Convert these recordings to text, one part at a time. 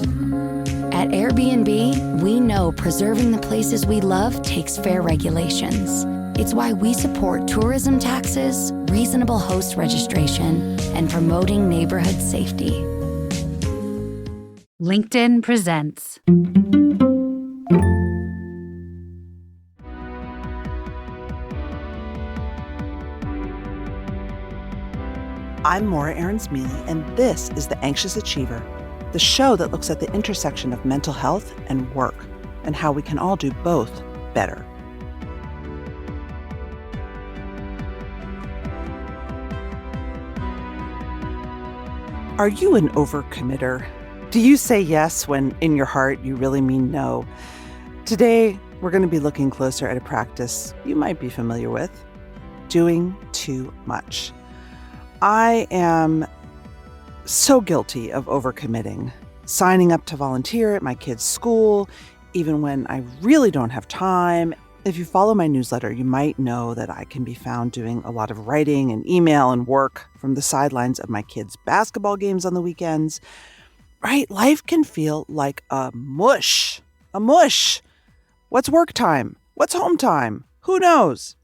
At Airbnb, we know preserving the places we love takes fair regulations. It's why we support tourism taxes, reasonable host registration, and promoting neighborhood safety. LinkedIn presents. I'm Morra Aarons-Mele, and this is The Anxious Achiever, the show that looks at the intersection of mental health and work, and how we can all do both better. Are you an overcommitter? Do you say yes when in your heart you really mean no? Today, we're going to be looking closer at a practice you might be familiar with, doing too much. I am so guilty of overcommitting, signing up to volunteer at my kids' school, even when I really don't have time. If you follow my newsletter, you might know that I can be found doing a lot of writing and email and work from the sidelines of my kids' basketball games on the weekends. Right? Life can feel like a mush. A mush. What's work time? What's home time? Who knows?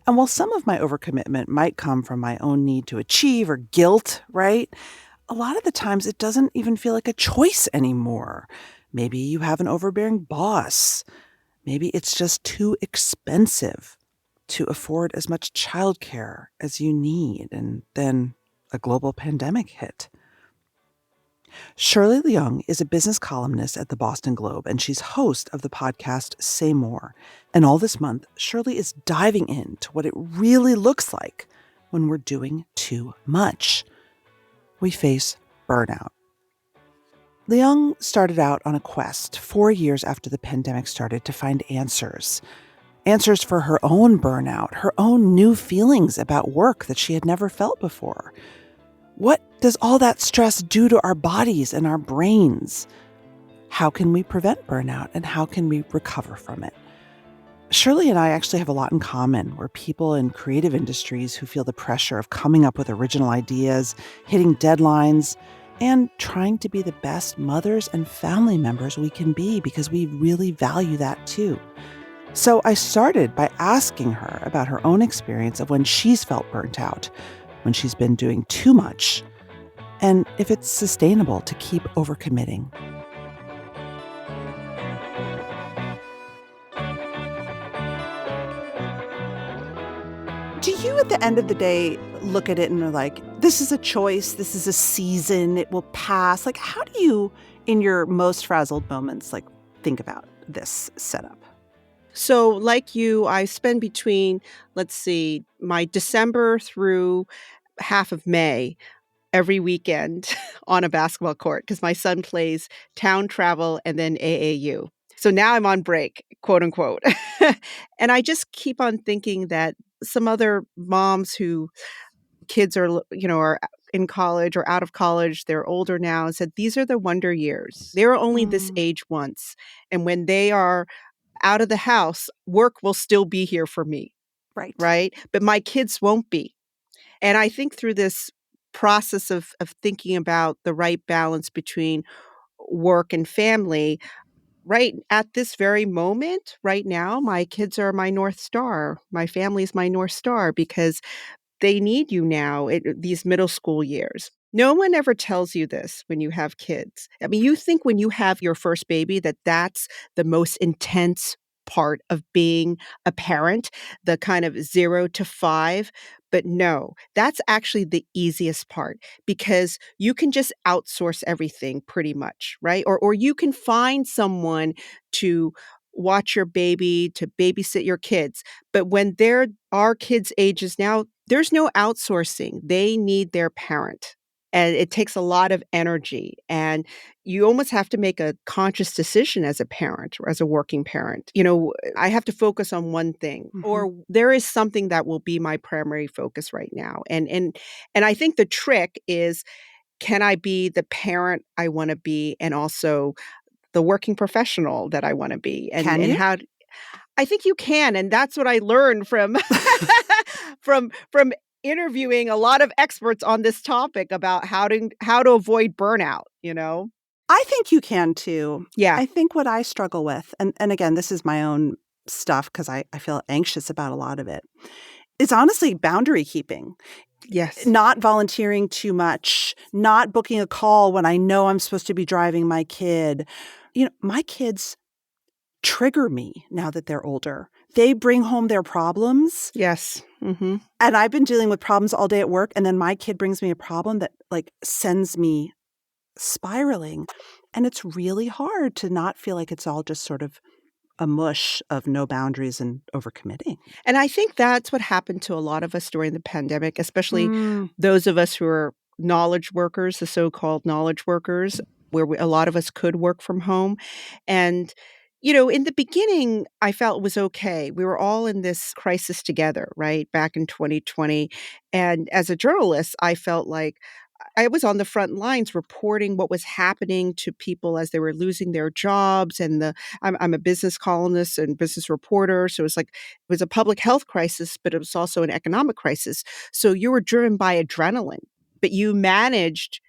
And while some of my overcommitment might come from my own need to achieve or guilt, right? A lot of the times it doesn't even feel like a choice anymore. Maybe you have an overbearing boss. Maybe it's just too expensive to afford as much childcare as you need. And then a global pandemic hit. Shirley Leung is a business columnist at the Boston Globe, and she's host of the podcast Say More. And all this month, Shirley is diving into what it really looks like when we're doing too much. We face burnout. Leung started out on a quest 4 years after the pandemic started to find answers. Answers for her own burnout, her own new feelings about work that she had never felt before. What does all that stress do to our bodies and our brains? How can we prevent burnout, and how can we recover from it? Shirley and I actually have a lot in common. We're people in creative industries who feel the pressure of coming up with original ideas, hitting deadlines, and trying to be the best mothers and family members we can be because we really value that too. So I started by asking her about her own experience of when she's felt burnt out, when she's been doing too much, and if it's sustainable to keep overcommitting. Do you, at the end of the day, look at it and are like, this is a choice, this is a season, it will pass? Like, how do you, in your most frazzled moments, think about this setup? So like you, I spend between, my December through half of May every weekend on a basketball court because my son plays town travel and then AAU. So now I'm on break, quote unquote. And I just keep on thinking that some other moms who kids are in college or out of college, they're older now, and said these are the wonder years. They're only this age once. And when they are out of the house, work will still be here for me. Right? But my kids won't be. And I think through this process of thinking about the right balance between work and family, right at this very moment, right now, my kids are my North Star. My family is my North Star because they need you now these middle school years. No one ever tells you this when you have kids. I mean, you think when you have your first baby that that's the most intense part of being a parent, the kind of 0 to 5. But no, that's actually the easiest part because you can just outsource everything pretty much, right? Or you can find someone to watch your baby, to babysit your kids. But when they're our kids' ages now, there's no outsourcing. They need their parent. And it takes a lot of energy. And you almost have to make a conscious decision as a parent or as a working parent. I have to focus on one thing, or there is something that will be my primary focus right now. And I think the trick is, can I be the parent I want to be and also the working professional that I want to be? And, Can you? and how I think you can. And that's what I learned from from interviewing a lot of experts on this topic about how to avoid burnout. I think you can too. Yeah. I think what I struggle with, and again, this is my own stuff because I feel anxious about a lot of it, is honestly boundary keeping. Yes. Not volunteering too much, not booking a call when I know I'm supposed to be driving my kid. My kids trigger me now that they're older. They bring home their problems. Yes. Mm-hmm. And I've been dealing with problems all day at work. And then my kid brings me a problem that sends me spiraling. And it's really hard to not feel like it's all just sort of a mush of no boundaries and overcommitting. And I think that's what happened to a lot of us during the pandemic, especially Mm, those of us who are knowledge workers, the so-called knowledge workers, where a lot of us could work from home. And, in the beginning, I felt it was okay. We were all in this crisis together, right? Back in 2020. And as a journalist, I felt like I was on the front lines reporting what was happening to people as they were losing their jobs. And I'm a business columnist and business reporter. So it was a public health crisis, but it was also an economic crisis. So you were driven by adrenaline, but you managed,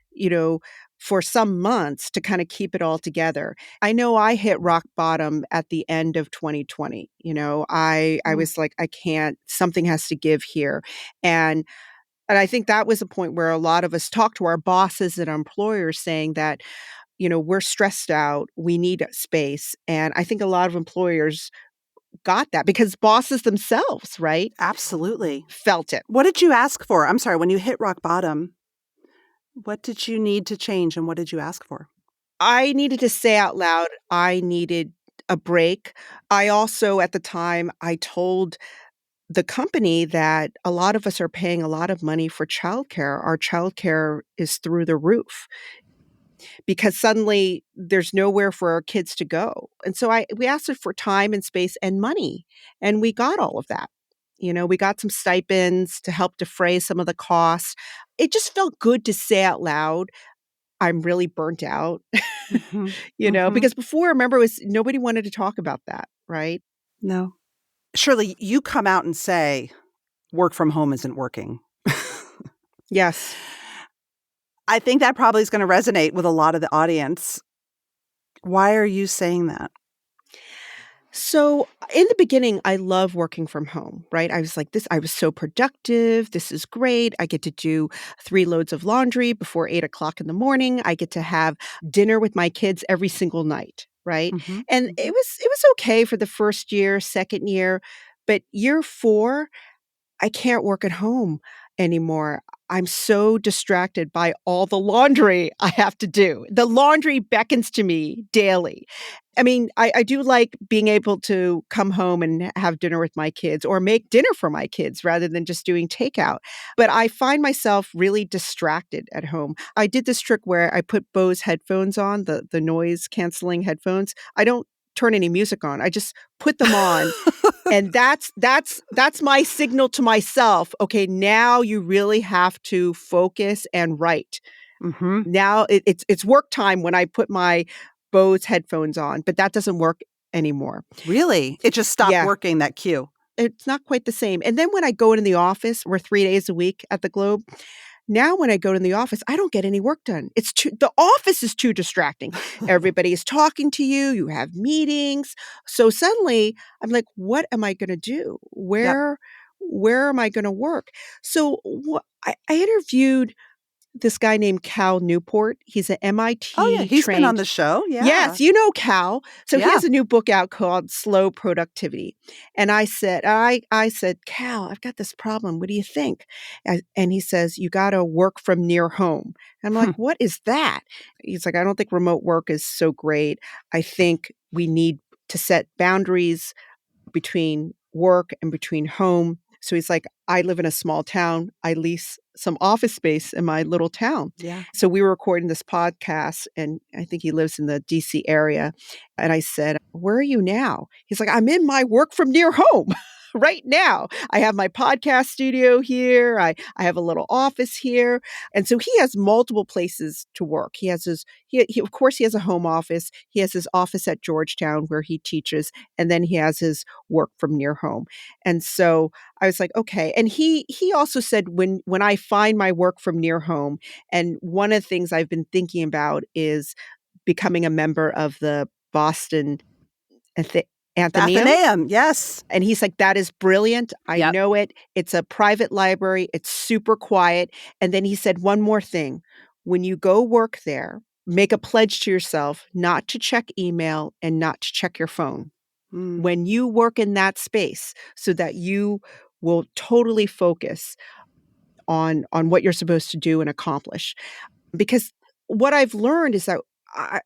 for some months to kind of keep it all together. I know I hit rock bottom at the end of 2020. I mm. was like, I can't, something has to give here. And I think that was a point where a lot of us talked to our bosses and our employers saying that, we're stressed out, we need space. And I think a lot of employers got that because bosses themselves, right, Absolutely. felt it. What did you ask for? I'm sorry, when you hit rock bottom, what did you need to change and what did you ask for? I needed to say out loud, I needed a break. I also, at the time, I told the company that a lot of us are paying a lot of money for childcare. Our childcare is through the roof, because suddenly there's nowhere for our kids to go. And so we asked it for time and space and money, and we got all of that. We got some stipends to help defray some of the costs. It just felt good to say out loud, I'm really burnt out, Mhm. Mhm. because before, remember, it was nobody wanted to talk about that, right? No. Shirley, you come out and say work from home isn't working. Yes. I think that probably is going to resonate with a lot of the audience. Why are you saying that? So in the beginning, I love working from home, right? I was like, I was so productive. This is great. I get to do 3 loads of laundry before 8 o'clock in the morning. I get to have dinner with my kids every single night, right? Mhm. And it Mhm. was okay for the first year, second year, but year 4, I can't work at home anymore. I'm so distracted by all the laundry I have to do. The laundry beckons to me daily. I mean, I do like being able to come home and have dinner with my kids or make dinner for my kids rather than just doing takeout. But I find myself really distracted at home. I did this trick where I put Bose headphones on, the noise canceling headphones. I don't turn any music on. I just put them on, and that's my signal to myself, "Okay, now you really have to focus and write." Mhm. Now it's work time when I put my Bose headphones on, but that doesn't work anymore. Really? It just stopped Yeah, working, that cue. it's not quite the same. And then when I go into the office, we're 3 days a week at the Globe. Now when I go to the office, I don't get any work done. The office is too distracting. Everybody is talking to you, you have meetings. So suddenly I'm like, what am I gonna do? Yep. Where am I gonna work? So I interviewed this guy named Cal Newport. He's an Oh, yeah, MIT he's been on trained. the show, yeah. Yes, you know Cal. So he Yeah. has a new book out called Slow Productivity. And I said, "Cal, I've got this problem. What do you think?" And he says, "You gotta work from near home." I'm like, Hmm. "What is that?" He's like, "I don't think remote work is so great. I think we need to set boundaries between work and between home." So he's like, I live in a small town. I lease some office space in my little town. Yeah. So we were recording this podcast, and I think he lives in the DC area. And I said, "Where are you now?" He's like, "I'm in my work from near home." Right now, I have my podcast studio here. I have a little office here. And so he has multiple places to work. Of course, he has a home office. He has his office at Georgetown where he teaches. And then he has his work from near home. And so I was like, okay. And he also said, when I find my work from near home, and one of the things I've been thinking about is becoming a member of the Boston Athenaeum. Athenaeum, yes. And he's like, that is brilliant. I Yep. know it. It's a private library. It's super quiet. And then he said one more thing. When you go work there, make a pledge to yourself not to check email and not to check your phone. Mm. When you work in that space so that you will totally focus on what you're supposed to do and accomplish. Because what I've learned is that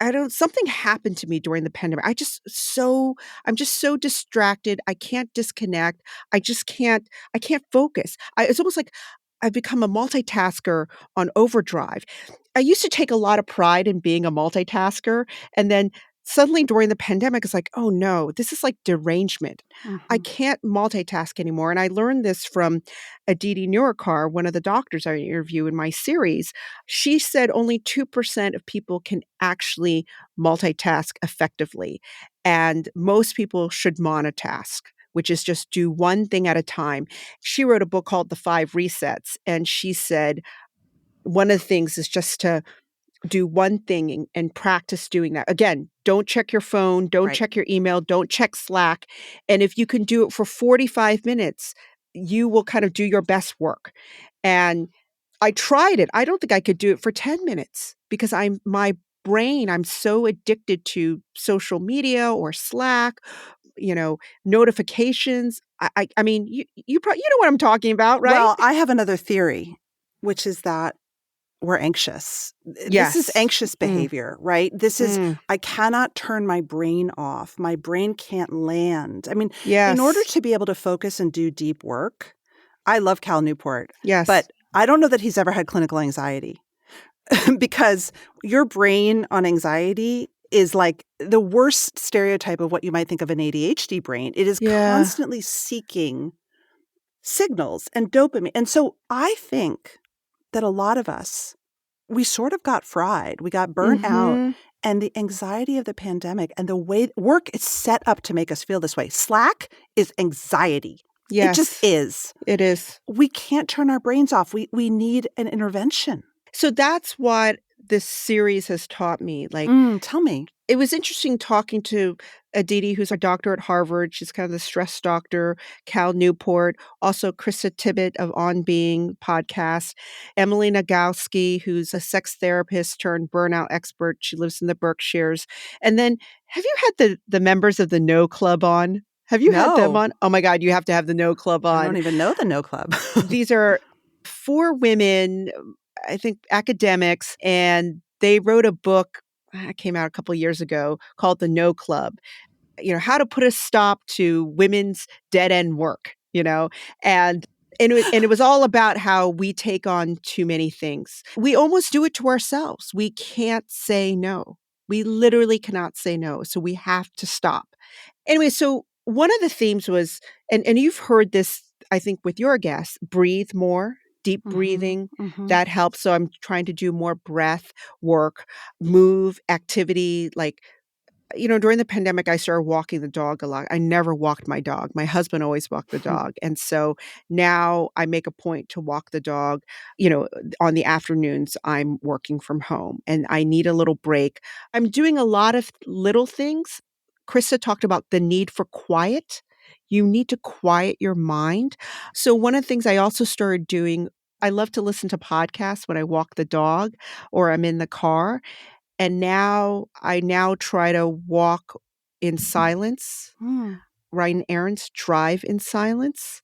I don't something happened to me during the pandemic. I'm just so distracted. I can't disconnect. I can't focus. It's almost like I've become a multitasker on overdrive. I used to take a lot of pride in being a multitasker, and then suddenly during the pandemic, it's like, oh no, this is like derangement. I Mhm. can't multitask anymore. And I learned this from Aditi Nurikar, one of the doctors I interview in my series. She said only 2% of people can actually multitask effectively. And most people should monotask, which is just do one thing at a time. She wrote a book called The Five Resets. And she said one of the things is just to do one thing and practice doing that. Again, don't check your phone, don't Right. check your email, don't check Slack. And if you can do it for 45 minutes, you will kind of do your best work. And I tried it. I don't think I could do it for 10 minutes because I'm so addicted to social media or Slack, notifications. I mean, you probably you know what I'm talking about, right? Well, I have another theory, which is that we're anxious. This is Yes. anxious behavior, right? This is, Mm. I cannot turn my brain off. My brain can't land. I mean, in order Yes. to be able to focus and do deep work, I love Cal Newport, Yes. but I don't know that he's ever had clinical anxiety because your brain on anxiety is like the worst stereotype of what you might think of an ADHD brain. It is Yeah. constantly seeking signals and dopamine. And so I think that a lot of us, we sort of got fried. We got burnt out. Mhm. And the anxiety of the pandemic and the way work is set up to make us feel this way. Slack is anxiety. It just Yes, is. it is. We can't turn our brains off. We need an intervention. So that's what this series has taught me. Like, Tell me. it was interesting talking to Aditi, who's a doctor at Harvard. She's kind of the stress doctor, Cal Newport, also Krista Tippett of On Being podcast, Emily Nagoski, who's a sex therapist turned burnout expert. She lives in the Berkshires. And then have you had the members of the No Club on? Have you had them No, on? Oh my God, you have to have the No Club I on. don't even know the No Club. These are 4 women, I think academics, and they wrote a book, came out a couple years ago, called The No Club. How to put a stop to women's dead end work, and and it was all about how we take on too many things. We almost do it to ourselves. We can't say no. We literally cannot say no. So we have to stop. Anyway, so one of the themes was, and you've heard this, I think, with your guests, breathe more, deep Mhm, breathing. mhm. That helps. So I'm trying to do more breath work, move, activity, like during the pandemic, I started walking the dog a lot. I never walked my dog. My husband always walked the dog. And so now I make a point to walk the dog. On the afternoons, I'm working from home and I need a little break. I'm doing a lot of little things. Krista talked about the need for quiet. You need to quiet your mind. So, one of the things I also started doing, I love to listen to podcasts when I walk the dog or I'm in the car. And now I try to walk in silence, Mm. run errands, drive in silence,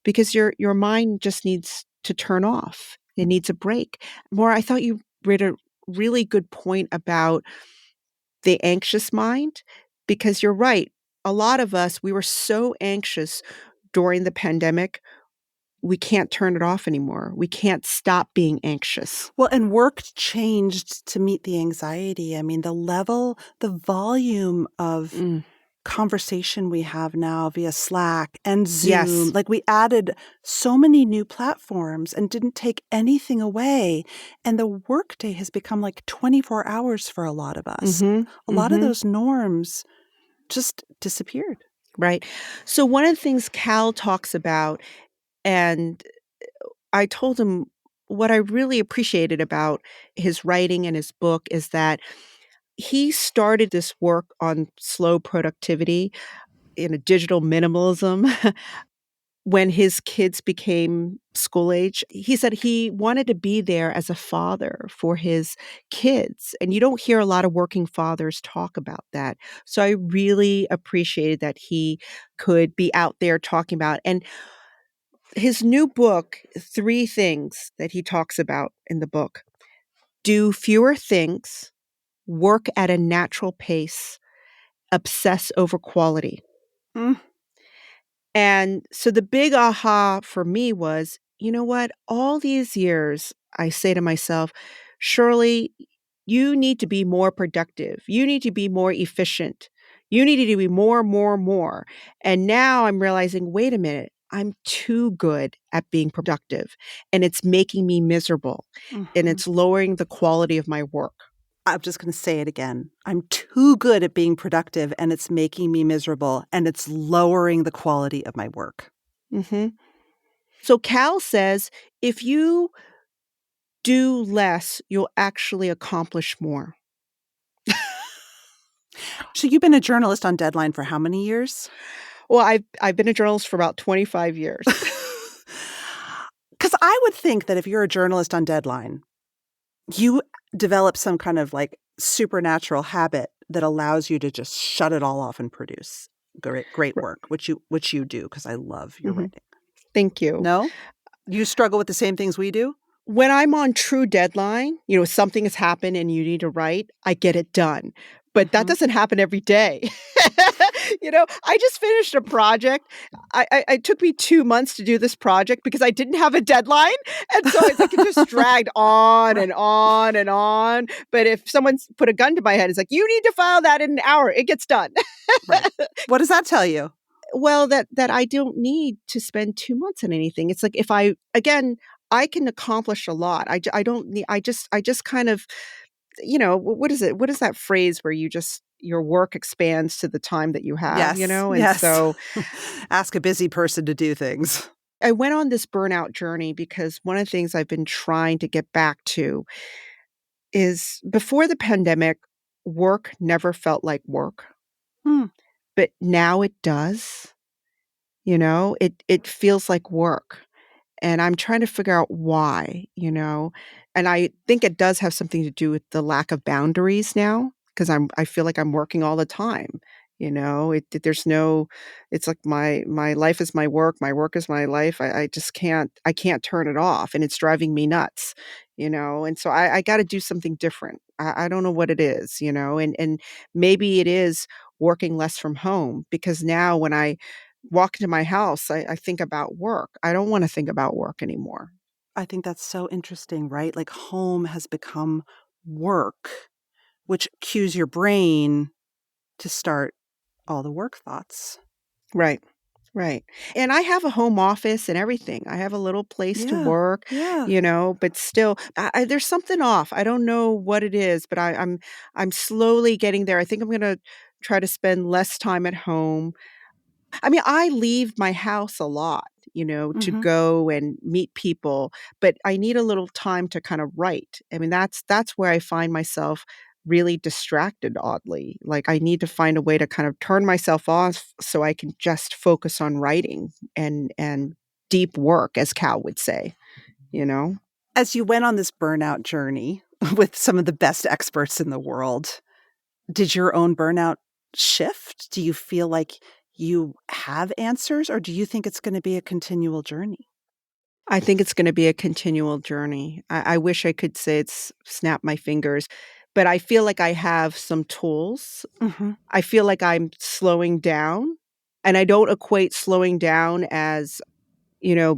because your mind just needs to turn off. It needs a break. Maura, I thought you made a really good point about the anxious mind, because you're right. A lot of us, we were so anxious during the pandemic, we can't turn it off anymore. We can't stop being anxious. Well, and work changed to meet the anxiety. I mean, the volume of Mm. conversation we have now via Slack and Zoom, Yes. like we added so many new platforms and didn't take anything away. And the workday has become like 24 hours for a lot of us. Mhm. A lot of Mhm. those norms just disappeared. Right. So one of the things Cal talks about, and I told him what I really appreciated about his writing and his book is that he started this work on slow productivity in a digital minimalism when his kids became school age. He said he wanted to be there as a father for his kids, and you don't hear a lot of working fathers talk about that. So I really appreciated that he could be out there talking about. And his new book, 3 things that he talks about in the book: do fewer things, work at a natural pace, obsess over quality. Mm. And so the big aha for me was, you know what? All these years, I say to myself, Shirley, you need to be more productive. You need to be more efficient. You need to be more, more, more. And now I'm realizing, wait a minute, I'm too good at being productive, and it's making me miserable, and Mhm. it's lowering the quality of my work. I'm just going to say it again. I'm too good at being productive, and it's making me miserable, and it's lowering the quality of my work. Mhm. So Cal says if you do less, you'll actually accomplish more. So you've been a journalist on Deadline for how many years? Well, I've been a journalist for about 25 years. Because I would think that if you're a journalist on Deadline, you develop some kind of like supernatural habit that allows you to just shut it all off and produce great R work, which you do, because I love your Mhm. writing. Thank you. No? You struggle with the same things we do? When I'm on true deadline, something has happened and you need to write, I get it done. But that Mhm. doesn't happen every day. I just finished a project. It took me 2 months to do this project because I didn't have a deadline, and so it's like it just dragged on Right, and on and on. But if someone's put a gun to my head, it's like, "You need to file that in an hour." It gets done. right. What does that tell you? Well, that I don't need to spend 2 months on anything. It's like if I can accomplish a lot. I don't need I just kind of, what is it? What is that phrase where your work expands to the time that you have, Yes, And yes. so Ask a busy person to do things. I went on this burnout journey because one of the things I've been trying to get back to is before the pandemic, work never felt like work, Hmm. but now it does. It feels like work. And I'm trying to figure out why. And I think it does have something to do with the lack of boundaries now, because I feel like I'm working all the time. There's no, it's like my life is my work is my life. I just can't turn it off, and it's driving me nuts. And so I got to do something different. I don't know what it is. And maybe it is working less from home, because now when I walk into my house, I think about work. I don't wanna think about work anymore. I think that's so interesting, right? Like home has become work, which cues your brain to start all the work thoughts. Right, right. And I have a home office and everything. I have a little place to Yeah, work, yeah. but still, there's something off. I don't know what it is, but I'm slowly getting there. I think I'm gonna try to spend less time at home. I mean, I leave my house a lot, to Mhm. go and meet people, but I need a little time to kind of write. I mean, that's where I find myself really distracted, oddly. Like I need to find a way to kind of turn myself off so I can just focus on writing and deep work, as Cal would say. As you went on this burnout journey with some of the best experts in the world, did your own burnout shift? Do you feel like you have answers, or do you think it's gonna be a continual journey? I think it's gonna be a continual journey. I wish I could say it's snap my fingers, but I feel like I have some tools. Mhm. I feel like I'm slowing down, and I don't equate slowing down as,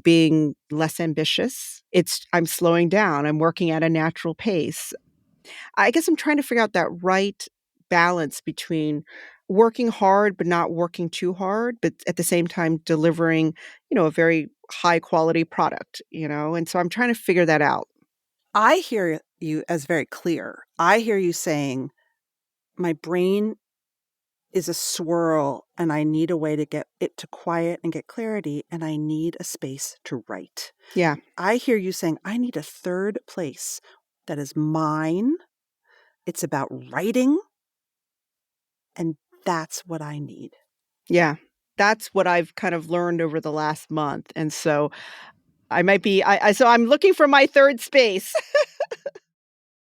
being less ambitious. I'm slowing down. I'm working at a natural pace. I guess I'm trying to figure out that right balance between working hard but not working too hard, but at the same time delivering, a very high quality product. And so I'm trying to figure that out. I hear you as very clear. I hear you saying, "My brain is a swirl, and I need a way to get it to quiet and get clarity, and I need a space to write." Yeah. I hear you saying, "I need a third place that is mine. It's about writing. that's what I need. Yeah. That's what I've kind of learned over the last month, and so I might be so I'm looking for my third space.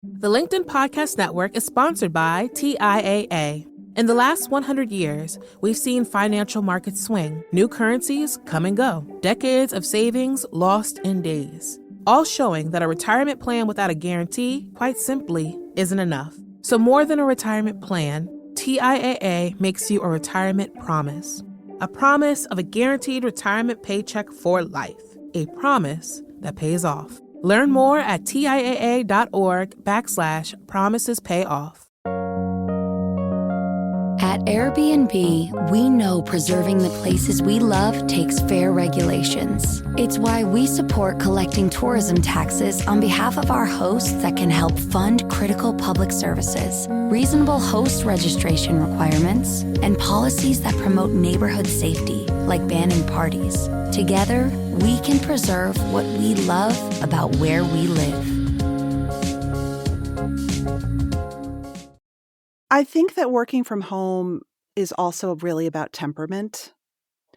The LinkedIn Podcast Network is sponsored by TIAA. In the last 100 years, we've seen financial markets swing, new currencies come and go, decades of savings lost in days, all showing that a retirement plan without a guarantee, quite simply, isn't enough. So more than a retirement plan, TIAA makes you a retirement promise. A promise of a guaranteed retirement paycheck for life. A promise that pays off. Learn more at TIAA.org/promisespayoff. At Airbnb, we know preserving the places we love takes fair regulations. It's why we support collecting tourism taxes on behalf of our hosts that can help fund critical public services, reasonable host registration requirements, and policies that promote neighborhood safety, like banning parties. Together, we can preserve what we love about where we live. I think that working from home is also really about temperament.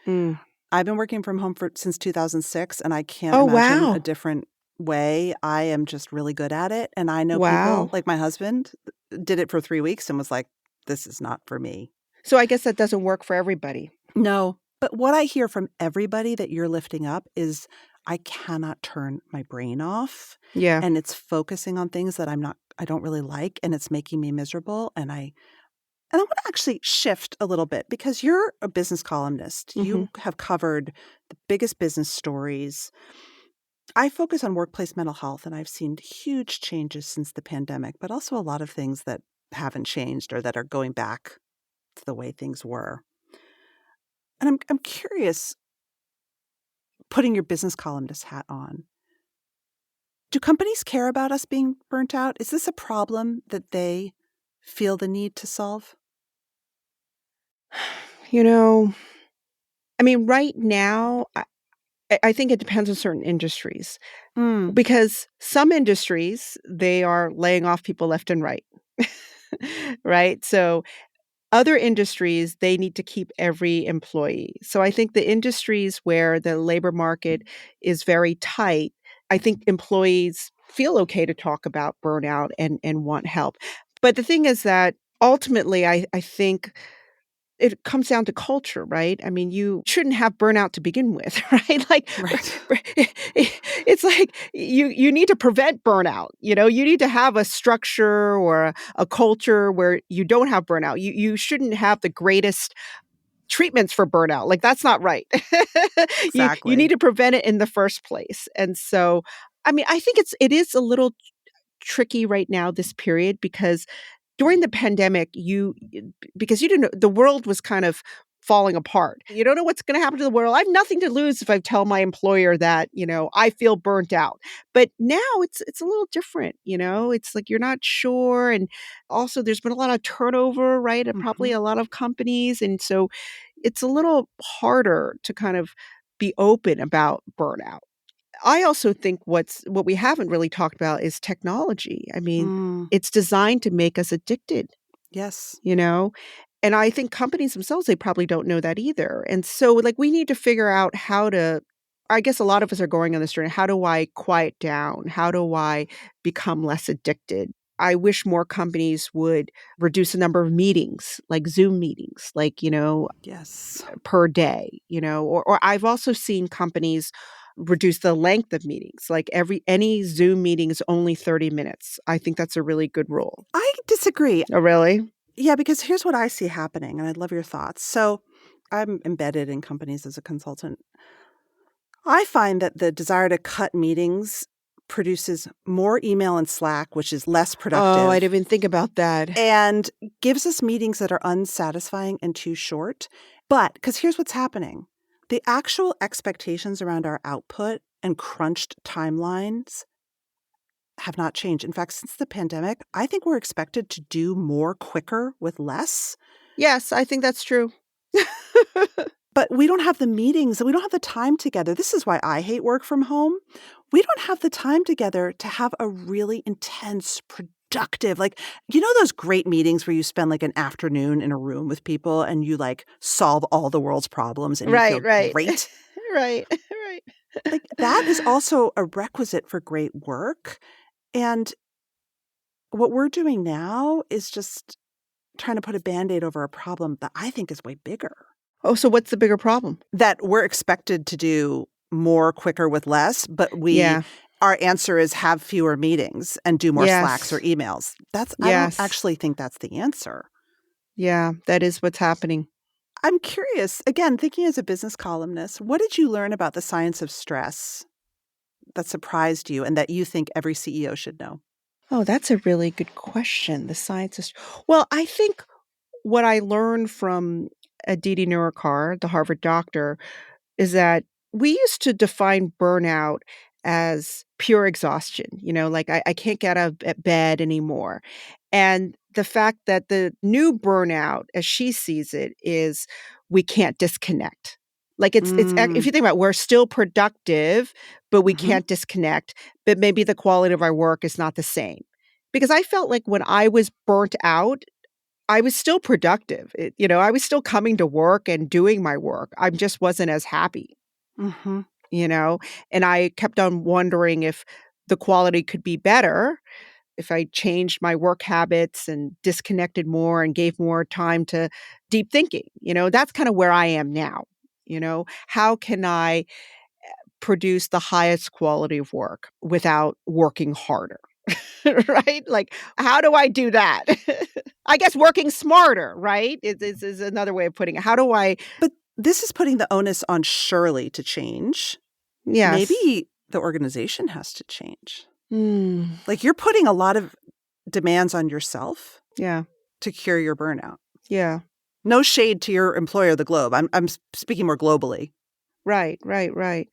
Mm. I've been working from home since 2006, and I can't Oh, imagine wow. a different way. I am just really good at it. And I know Wow. people, like my husband, did it for 3 weeks and was like, this is not for me. So I guess that doesn't work for everybody. No. But what I hear from everybody that you're lifting up is I cannot turn my brain off. Yeah. And it's focusing on things that I don't really like, and it's making me miserable. And I want to actually shift a little bit because you're a business columnist. You have covered the biggest business stories. I focus on workplace mental health, and I've seen huge changes since the pandemic, but also a lot of things that haven't changed or that are going back to the way things were. And I'm curious, putting your business columnist hat on, do companies care about us being burnt out? Is this a problem that they feel the need to solve? I mean, right now, I think it depends on certain industries because some industries, they are laying off people left and right, right? So other industries, they need to keep every employee. So I think the industries where the labor market is very tight, I think employees feel okay to talk about burnout and want help. But the thing is that ultimately, I think it comes down to culture, right? I mean, you shouldn't have burnout to begin with, right? Like, Right. it's like you need to prevent burnout. You need to have a structure or a culture where you don't have burnout. You shouldn't have the greatest treatments for burnout. Like, that's not right. You need Exactly. to prevent it in the first place. And so, I mean, I think it is a little tricky right now, this period, because during the pandemic, because you didn't know, the world was kind of falling apart. You don't know what's going to happen to the world. I have nothing to lose if I tell my employer that, I feel burnt out. But now it's a little different, It's like you're not sure, and also there's been a lot of turnover, right? At probably a lot of companies, and so it's a little harder to kind of be open about burnout. I also think what we haven't really talked about is technology. I mean, it's designed to make us addicted, Yes. you know? And I think companies themselves, they probably don't know that either. And so, like, we need to figure out how to, I guess a lot of us are going on this journey. How do I quiet down? How do I become less addicted? I wish more companies would reduce the number of meetings, like Zoom meetings, like, Yes. per day, or I've also seen companies reduce the length of meetings. Like any Zoom meeting is only 30 minutes. I think that's a really good rule. I disagree. Oh, really? Yeah, because here's what I see happening, and I'd love your thoughts. So I'm embedded in companies as a consultant. I find that the desire to cut meetings produces more email and Slack, which is less Oh, I productive, didn't even think about that. and gives us meetings that are unsatisfying and too short. But because here's what's happening. The actual expectations around our output and crunched timelines have not changed. In fact, since the pandemic, I think we're expected to do more quicker with less. Yes, I think that's true. But we don't have the meetings, we don't have the time together. This is why I hate work from home. We don't have the time together to have a really intense, productive. Like, those great meetings where you spend like an afternoon in a room with people and you like solve all the world's problems and you Right, feel right. great? Right, right. Like, that is also a requisite for great work. And what we're doing now is just trying to put a Band-Aid over a problem that I think is way bigger. Oh, so what's the bigger problem? That we're expected to do more quicker with less, but Yeah. our answer is have fewer meetings and do more Slacks or Yes. emails. I don't Yes. actually think that's the answer. Yeah, that is what's happening. I'm curious, again, thinking as a business columnist, what did you learn about the science of stress that surprised you and that you think every CEO should know? Oh, that's a really good question. The scientist. Well, I think what I learned from Aditi Nurikar, the Harvard doctor, is that we used to define burnout as pure exhaustion, like I can't get out of bed anymore. And the fact that the new burnout, as she sees it, is we can't disconnect. Like if Mm, you think about it, we're still productive, but we mhm. can't disconnect, but maybe the quality of our work is not the same. Because I felt like when I was burnt out, I was still productive. I was still coming to work and doing my work. I just wasn't as happy, Mhm. you know? And I kept on wondering if the quality could be better if I changed my work habits and disconnected more and gave more time to deep thinking. That's kind of where I am now. How can I produce the highest quality of work without working harder? Right? Like, how do I do that? I guess working smarter, right? Is another way of putting it. How do I But this is putting the onus on Shirley to change. Yes. Maybe the organization has to change. Mm, Like, you're putting a lot of demands on yourself yeah, to cure your burnout. yeah. No shade to your employer, the Globe. I'm speaking more globally. Right, right, right.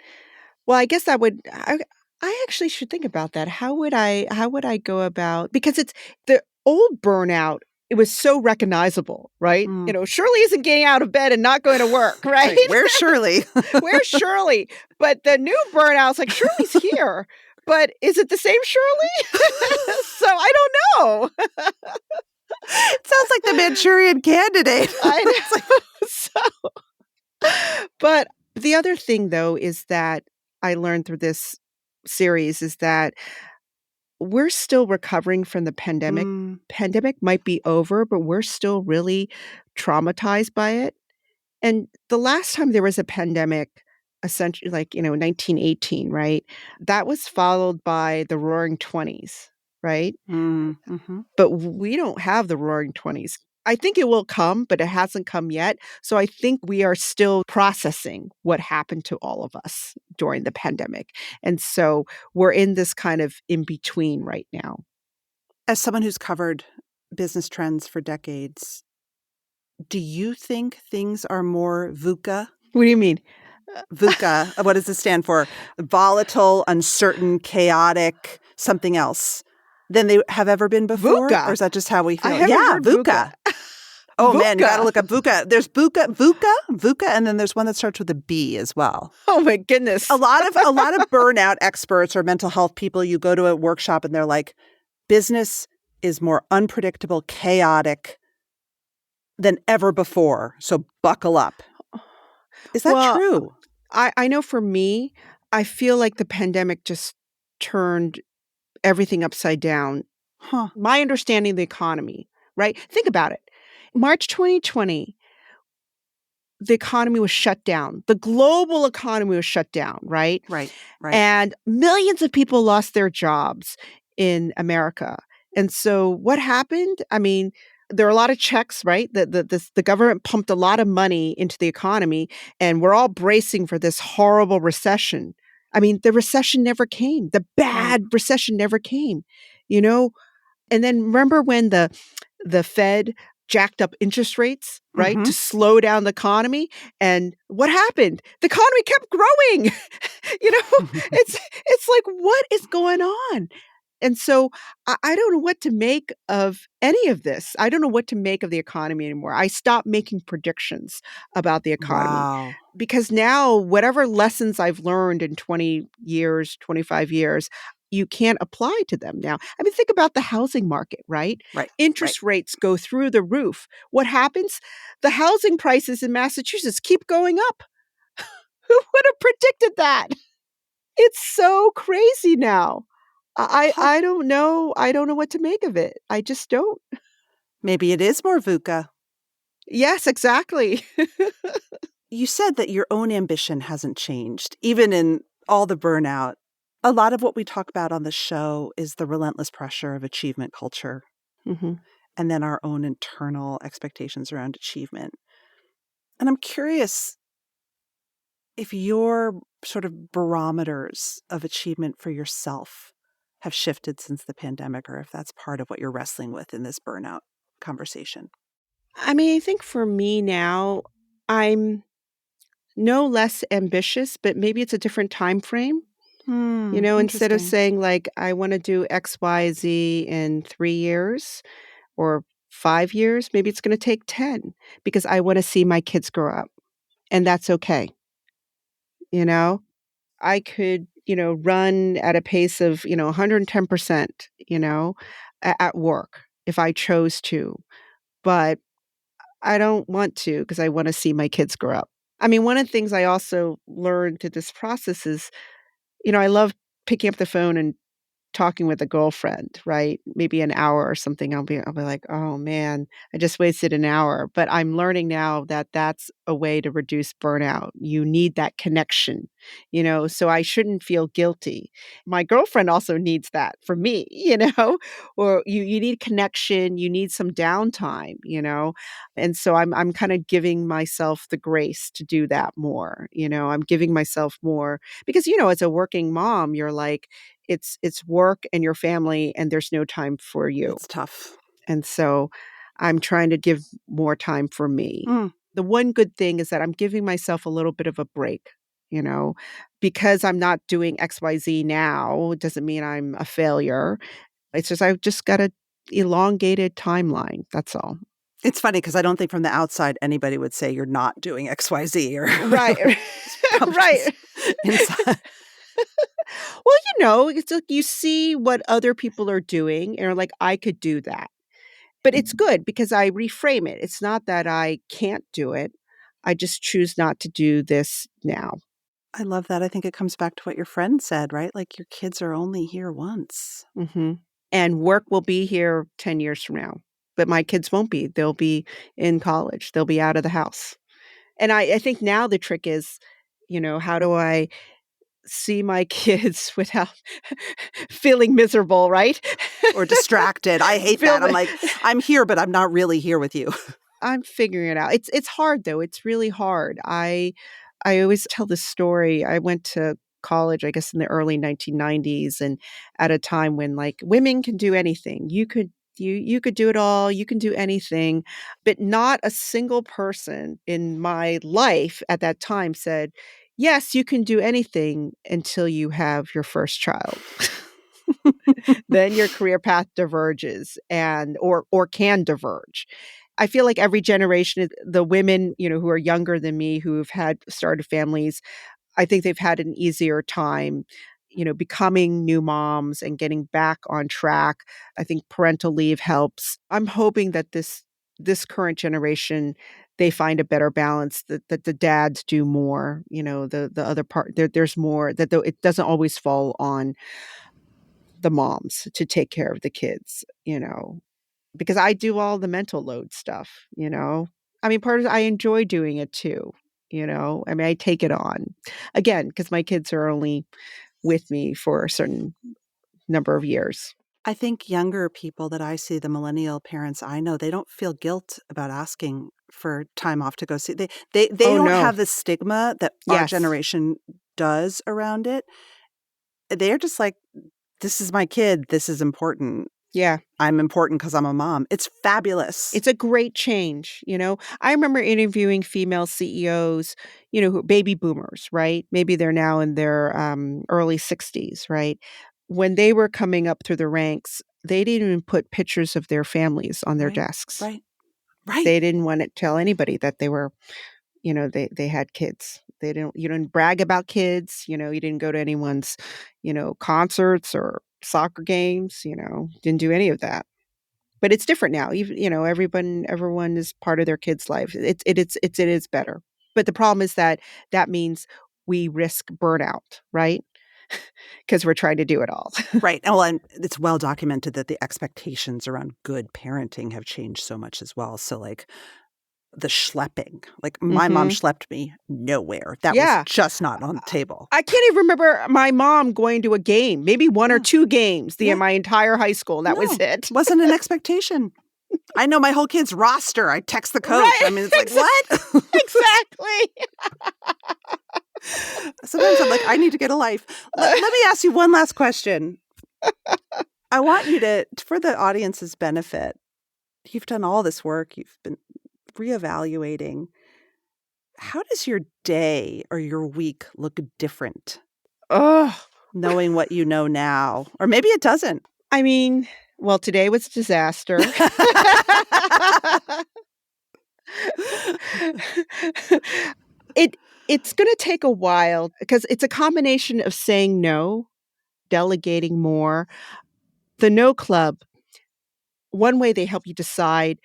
Well, I guess I actually should think about that. How would I go about, because it's the old burnout, it was so recognizable, right? Mm. Shirley isn't getting out of bed and not going to work, right? Right. Where's Shirley? Where's Shirley? But the new burnout's like, Shirley's here. But is it the same Shirley? So I don't know. It sounds like the Manchurian Candidate. I know. But the other thing, though, is that I learned through this series is that we're still recovering from the pandemic. Mm, Pandemic might be over, but we're still really traumatized by it. And the last time there was a pandemic, essentially, 1918, right? That was followed by the Roaring Twenties, right? mhm. But we don't have the Roaring Twenties. I think it will come, but it hasn't come yet. So I think we are still processing what happened to all of us during the pandemic. And so we're in this kind of in between right now. As someone who's covered business trends for decades, do you think things are more VUCA? What do you mean? VUCA, what does it stand for? Volatile, uncertain, chaotic, something else than they have ever been before? VUCA? Or is that just how we feel? I haven't Yeah, heard VUCA. VUCA. Oh, man, you got to VUCA. look up VUCA. There's VUCA, and then there's one that starts with a B as well. Oh my goodness. A lot of burnout experts or mental health people, you go to a workshop and they're like, business is more unpredictable, chaotic than ever before. So buckle up. Is that Well, true? I know for me, I feel like the pandemic just turned everything upside down. Huh. My understanding of the economy, right? Think about it. March 2020, the economy was shut down. The global economy was shut down, right? Right. And millions of people lost their jobs in America. And so what happened? I mean, there are a lot of checks, right? The government pumped a lot of money into the economy, and we're all bracing for this horrible recession. I mean, the recession never came. The bad recession never came, you know? And then remember when the Fed jacked up interest rates, right, to Mhm. slow down the economy. And what happened? The economy kept growing. It's like, what is going on? And so I don't know what to make of any of this. I don't know what to make of the economy anymore. I stopped making predictions about the economy Wow. because now whatever lessons I've learned in 20 years, 25 years, you can't apply to them now. I mean, think about the housing market, right? Right. Interest rates go through the roof. What happens? The housing prices in Massachusetts keep going up. Who would have predicted that? It's so crazy now. Huh. I don't know. I don't know what to make of it. I just don't. Maybe it is more VUCA. Yes, exactly. You said that your own ambition hasn't changed, even in all the burnout. A lot of what we talk about on the show is the relentless pressure of achievement culture Mhm. and then our own internal expectations around achievement. And I'm curious if your sort of barometers of achievement for yourself have shifted since the pandemic, or if that's part of what you're wrestling with in this burnout conversation. I mean, I think for me now, I'm no less ambitious, but maybe it's a different time frame. Instead of Interesting. saying like I want to do X, Y, Z in 3 years or 5 years, maybe it's going to take 10 because I want to see my kids grow up and that's okay. You know, I could, run at a pace of, 110%, at work if I chose to, but I don't want to because I want to see my kids grow up. I mean, one of the things I also learned through this process is, I love picking up the phone and talking with a girlfriend, right? Maybe an hour or something, I'll be like, "Oh, man, I just wasted an hour." But I'm learning now that that's a way to reduce burnout. You need that connection, so I shouldn't feel guilty. My girlfriend also needs that from me, or you need connection, you need some downtime, And so I'm kind of giving myself the grace to do that more, I'm giving myself more because, as a working mom, you're like, it's work and your family, and there's no time for you. It's tough. And so I'm trying to give more time for me. Mm. The one good thing is that I'm giving myself a little bit of a break, you know, because I'm not doing XYZ now, it doesn't mean I'm a failure. It's just I've just got a elongated timeline. That's all. It's funny because I don't think from the outside anybody would say you're not doing XYZ or Right. whatever. It's probably Right. just inside. Well, it's like you see what other people are doing and you're like, I could do that. But it's good because I reframe it. It's not that I can't do it. I just choose not to do this now. I love that. I think it comes back to what your friend said, right? Like your kids are only here once. Mhm. And work will be here 10 years from now, but my kids won't be. They'll be in college. They'll be out of the house. And I think now the trick is, how do I see my kids without feeling miserable, right? Or distracted. I hate Feel that. I'm the like, I'm here, but I'm not really here with you. I'm figuring it out. It's hard though. It's really hard. I always tell this story. I went to college, I guess in the early 1990s and at a time when like women can do anything. You could do it all. You can do anything. But not a single person in my life at that time said, "Yes, you can do anything until you have your first child." Then your career path diverges and or can diverge. I feel like every generation, the women, who are younger than me, who have had started families, I think they've had an easier time, becoming new moms and getting back on track. I think parental leave helps. I'm hoping that this current generation, they find a better balance, that the dads do more, the other part, there's more, that it doesn't always fall on the moms to take care of the kids, because I do all the mental load stuff. I mean, part of I enjoy doing it too. I mean, I take it on again because my kids are only with me for a certain number of years. I think younger people that I see, the millennial parents I know, they don't feel guilt about asking for time off to go see. They Oh, don't no. have the stigma that our Yes. generation does around it. They're just like, this is my kid. This is important. Yeah. I'm important because I'm a mom. It's fabulous. It's a great change. I remember interviewing female CEOs, who are baby boomers, right? Maybe they're now in their early 60s, right? When they were coming up through the ranks, they didn't even put pictures of their families on their Right, desks. right, right. They didn't want to tell anybody that they were, they had kids. You didn't brag about kids, you didn't go to anyone's, concerts or soccer games, didn't do any of that. But it's different now. Even, everyone is part of their kids' life. It is better. But the problem is that means we risk burnout, right? Because we're trying to do it all. Right. Well, and it's well documented that the expectations around good parenting have changed so much as well. So like the schlepping, like my mom schlepped me nowhere. That was Yeah. just not on the table. I can't even remember my mom going to a game, maybe one or two games Yeah. my entire high school. And that was it. Wasn't an expectation. I know my whole kid's roster. I text the coach. Right. I mean, it's like, what? Exactly. Sometimes I'm like, I need to get a life. Let me ask you one last question. I want you to, for the audience's benefit, you've done all this work. You've been reevaluating. How does your day or your week look different? Knowing what you know now. Or maybe it doesn't. I mean, well, today was a disaster. It's going to take a while because it's a combination of saying no, delegating more. The No Club, one way they help you decide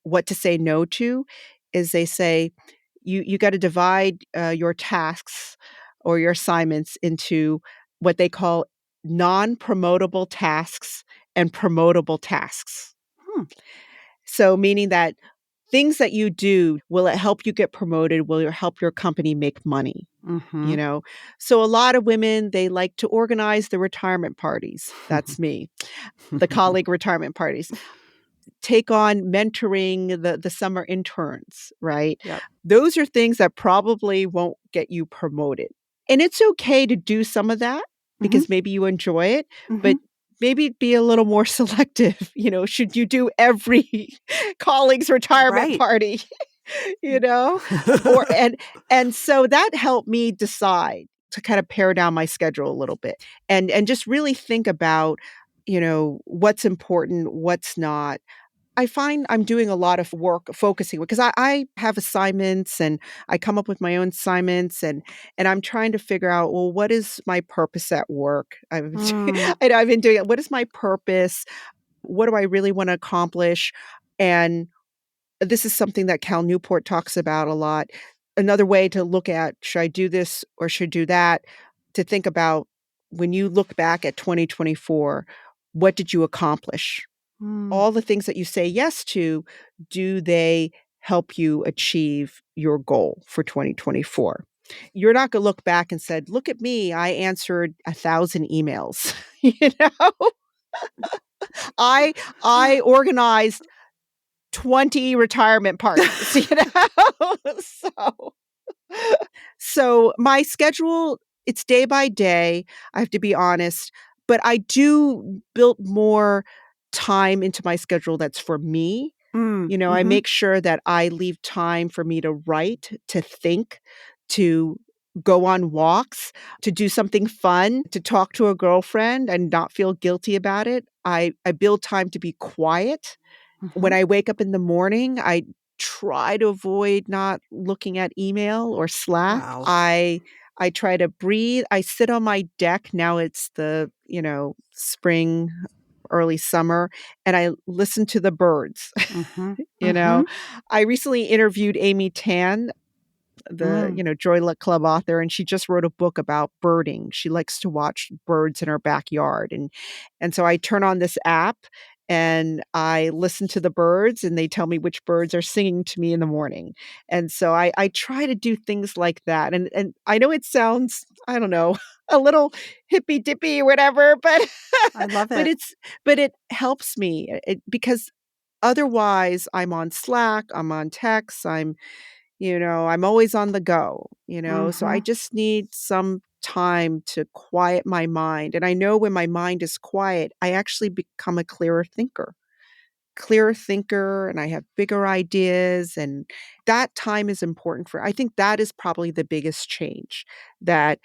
what to say no to is they say you got to divide your tasks or your assignments into what they call non-promotable tasks and promotable tasks. So meaning that things that you do, will it help you get promoted? Will it help your company make money? So a lot of women, they like to organize the retirement parties. That's me. The colleague retirement parties. Take on mentoring the summer interns, right? Yep. Those are things that probably won't get you promoted. And it's okay to do some of that because maybe you enjoy it, but maybe be a little more selective. Should you do every colleague's retirement party? And so that helped me decide to kind of pare down my schedule a little bit and just really think about, what's important, what's not. I find I'm doing a lot of work focusing because I have assignments and I come up with my own assignments and I'm trying to figure out, well, what is my purpose at work? I've been doing it. What is my purpose? What do I really want to accomplish? And this is something that Cal Newport talks about a lot. Another way to look at, should I do this or should I do that? To think about when you look back at 2024, what did you accomplish? All the things that you say yes to, do they help you achieve your goal for 2024? You're not going to look back and said, look at me, I answered 1,000 emails. I organized 20 retirement parties, So my schedule, it's day by day. I have to be honest, but I do build more time into my schedule that's for me. I make sure that I leave time for me to write, to think, to go on walks, to do something fun, to talk to a girlfriend and not feel guilty about it. I build time to be quiet. When I wake up in the morning, I try to avoid not looking at email or Slack. Wow. I try to breathe. I sit on my deck. Now it's the, spring, early summer, and I listen to the birds. I recently interviewed Amy Tan, the Joy Luck Club author, and she just wrote a book about birding. She likes to watch birds in her backyard. And so I turn on this app and I listen to the birds and they tell me which birds are singing to me in the morning. And so I try to do things like that. And I know it sounds, I don't know, a little hippy dippy or whatever, but I love it. But it helps me because otherwise I'm on Slack, I'm on text, I'm always on the go, so I just need some time to quiet my mind. And I know when my mind is quiet, I actually become a clearer thinker, and I have bigger ideas. And that time is important I think that is probably the biggest change, that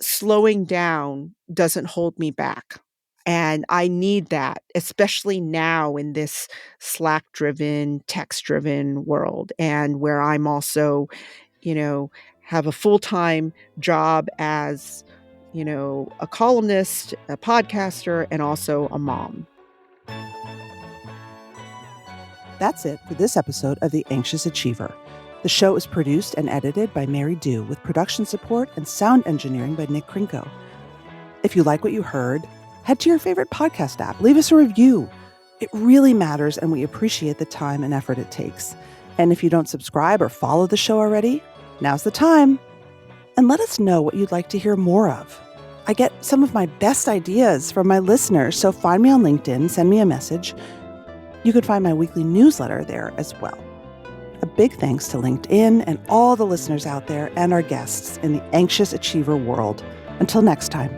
slowing down doesn't hold me back. And I need that, especially now in this Slack-driven, text-driven world, and where I'm also, have a full-time job as, a columnist, a podcaster, and also a mom. That's it for this episode of The Anxious Achiever. The show is produced and edited by Mary Dew, with production support and sound engineering by Nick Krinko. If you like what you heard, head to your favorite podcast app. Leave us a review. It really matters, and we appreciate the time and effort it takes. And if you don't subscribe or follow the show already, now's the time. And let us know what you'd like to hear more of. I get some of my best ideas from my listeners, so find me on LinkedIn, send me a message. You can find my weekly newsletter there as well. A big thanks to LinkedIn and all the listeners out there and our guests in the Anxious Achiever world. Until next time.